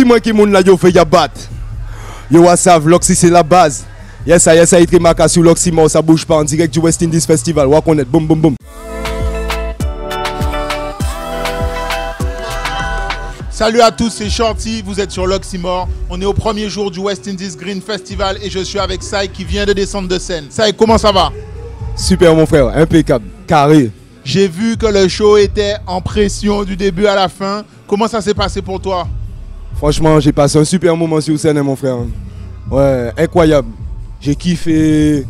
dis-moi qui moun la yo fait ya bat. Yo wasav, l'Oxy c'est la base. Yes, ça il marqué sur l'Oxymore, ça bouge pas en direct du West Indies Festival. Wa connaître, boum boum boum. Salut à tous, c'est Shorty, vous êtes sur l'Oxymore. On est au premier jour du West Indies Green Festival et je suis avec Sai qui vient de descendre de scène. Sai, comment ça va? Super mon frère, impeccable, carré. J'ai vu que le show était en pression du début à la fin. Comment ça s'est passé pour toi? Franchement, j'ai passé un super moment sur scène, mon frère. Ouais, incroyable. J'ai kiffé,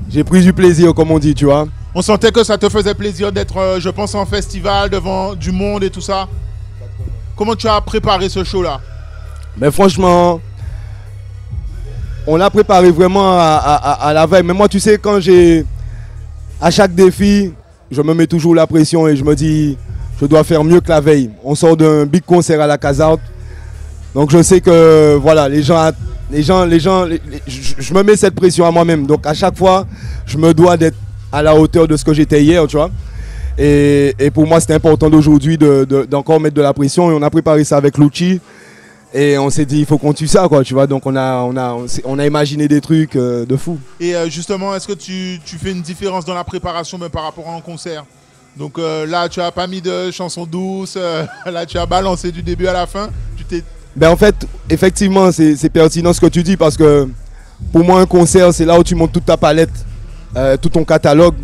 j'ai pris du plaisir, comme on dit, tu vois. On sentait que ça te faisait plaisir d'être, je pense, en festival devant du monde et tout ça. Comment tu as préparé ce show-là? Mais franchement, on l'a préparé vraiment à la veille. Mais moi, tu sais, quand à chaque défi, je me mets toujours la pression et je me dis, je dois faire mieux que la veille. On sort d'un big concert à la Casarte. Donc je sais que, voilà, je me mets cette pression à moi-même. Donc à chaque fois, je me dois d'être à la hauteur de ce que j'étais hier, tu vois. Et pour moi, c'était important d'aujourd'hui d'encore mettre de la pression. Et on a préparé ça avec Lucci. Et on s'est dit, il faut qu'on tue ça, quoi, tu vois. Donc on a imaginé des trucs de fou. Et justement, est-ce que tu fais une différence dans la préparation même par rapport à un concert? Donc là, tu n'as pas mis de chansons douces. Là, tu as balancé du début à la fin. Ben en fait, effectivement, c'est pertinent ce que tu dis. Parce que pour moi, un concert, c'est là où tu montes toute ta palette, tout ton catalogue.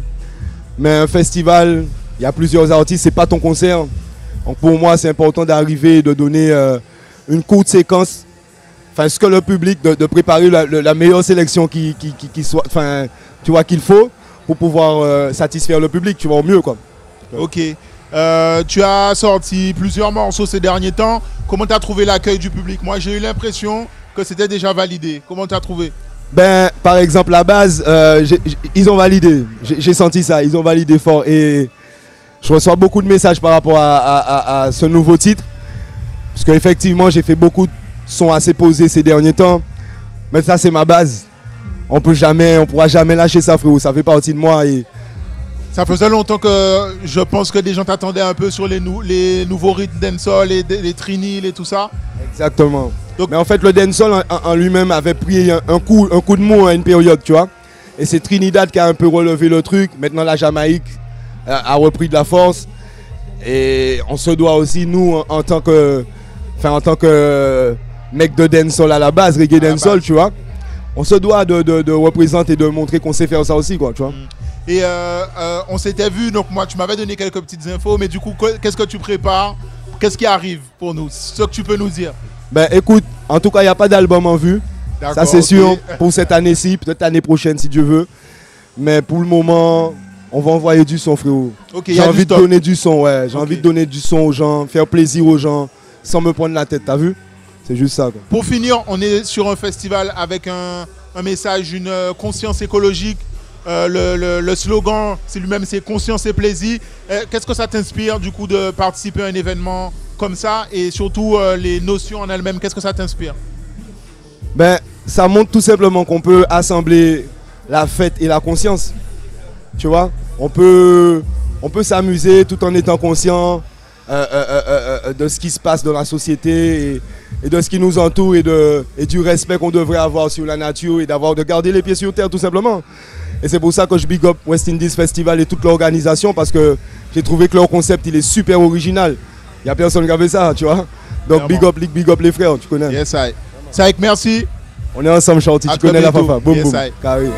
Mais un festival, il y a plusieurs artistes, c'est pas ton concert. Donc pour moi, c'est important d'arriver et de donner une courte séquence, enfin ce que le public, de préparer la meilleure sélection qui soit, enfin tu vois qu'il faut pour pouvoir satisfaire le public, tu vois, au mieux quoi. Ok. Tu as sorti plusieurs morceaux ces derniers temps. Comment tu as trouvé l'accueil du public? Moi j'ai eu l'impression que c'était déjà validé. Comment tu as trouvé? Ben, par exemple, la base, ils ont validé. J'ai senti ça, ils ont validé fort. Et je reçois beaucoup de messages par rapport à ce nouveau titre. Parce qu'effectivement, j'ai fait beaucoup de sons assez posés ces derniers temps. Mais ça, c'est ma base. On pourra jamais lâcher ça, frérot. Ça fait partie de moi. Et ça faisait longtemps que je pense que des gens t'attendaient un peu sur les nouveaux rythmes dancehall, les trinil et tout ça. Exactement. Donc, mais en fait, le dancehall en lui-même avait pris un coup de mou à une période, tu vois. Et c'est Trinidad qui a un peu relevé le truc. Maintenant, la Jamaïque a repris de la force. Et on se doit aussi, nous, en tant que mec de dancehall à la base, reggae dancehall, tu vois. On se doit de représenter et de montrer qu'on sait faire ça aussi, quoi, tu vois. Et on s'était vu, donc moi, tu m'avais donné quelques petites infos. Mais du coup, qu'est-ce que tu prépares? Qu'est-ce qui arrive pour nous? Ce que tu peux nous dire? Ben écoute, en tout cas, il n'y a pas d'album en vue. Ça c'est sûr, pour cette année-ci, peut-être l'année prochaine si Dieu veut. Mais pour le moment, on va envoyer du son, frérot. Okay, j'ai envie de donner du son, ouais. J'ai envie de donner du son aux gens, faire plaisir aux gens, sans me prendre la tête, t'as vu? C'est juste ça, quoi. Pour finir, on est sur un festival avec un message, une conscience écologique. Le slogan, c'est lui-même, c'est conscience et plaisir. Qu'est-ce que ça t'inspire du coup de participer à un événement comme ça et surtout les notions en elles-mêmes, qu'est-ce que ça t'inspire? Ben, ça montre tout simplement qu'on peut assembler la fête et la conscience. Tu vois, on peut s'amuser tout en étant conscient de ce qui se passe dans la société et de ce qui nous entoure et du respect qu'on devrait avoir sur la nature et de garder les pieds sur terre tout simplement. Et c'est pour ça que je big up West Indies Festival et toute l'organisation parce que j'ai trouvé que leur concept il est super original. Il n'y a personne qui avait ça, tu vois. Donc big up les frères, tu connais. Yes, I. Saïk, merci. On est ensemble, Shorty, tu connais la fafa. Boum, yes, boum, carré.